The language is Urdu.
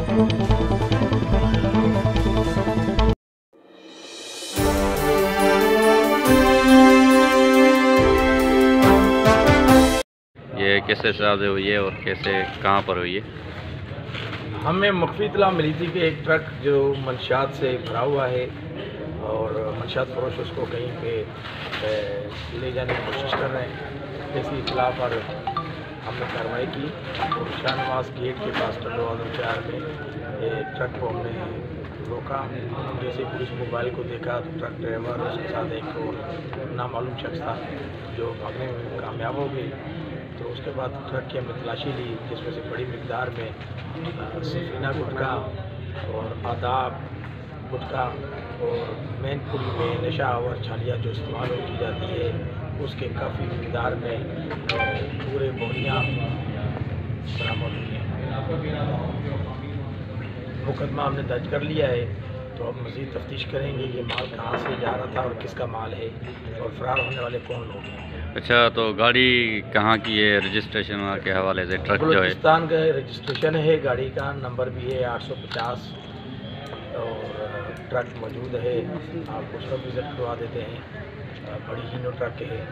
یہ کیسے شادی ہوئی ہے اور کیسے کہاں پر ہوئی ہے؟ ہمیں مخفی اطلاع ملی تھی کہ ایک ٹرک جو منشیات سے بھرا ہوا ہے اور منشیات فروش اس کو کہیں پہ لے جانے کی کوشش کر رہے ہیں۔ ایسی اطلاع پر ہم نے کارروائی کی اور شاہ نواز گیٹ کے پاس ٹنڈو اعظم 4 میں ٹرک کو ہم نے روکا۔ جیسے پولیس موبائل کو دیکھا تو ٹرک ڈرائیور اور اس کے ساتھ ایک اور نامعلوم شخص تھا جو بھاگنے میں کامیاب ہو گئی۔ تو اس کے بعد ٹرک کی ہم نے تلاشی لی، جس میں سے بڑی مقدار میں سفینہ گٹکا اور آداب گٹکا اور مین پوری میں نشہ آور چھالیاں جو استعمال کی جاتی ہے اس کے کافی مقدار میں پورے بوریاں برآمد ہوئی ہیں۔ مقدمہ ہم نے درج کر لیا ہے، تو اب مزید تفتیش کریں گے یہ مال کہاں سے جا رہا تھا اور کس کا مال ہے اور فرار ہونے والے کون لوگ ہیں۔ اچھا، تو گاڑی کہاں کی ہے؟ رجسٹریشن کے حوالے سے ٹرک جو ہے بلوچستان کا رجسٹریشن ہے، گاڑی کا نمبر بھی ہے 850 اور ٹرک موجود ہے، آپ اس کا وزٹ کروا دیتے ہیں، بڑی ہینو ٹرک ہے۔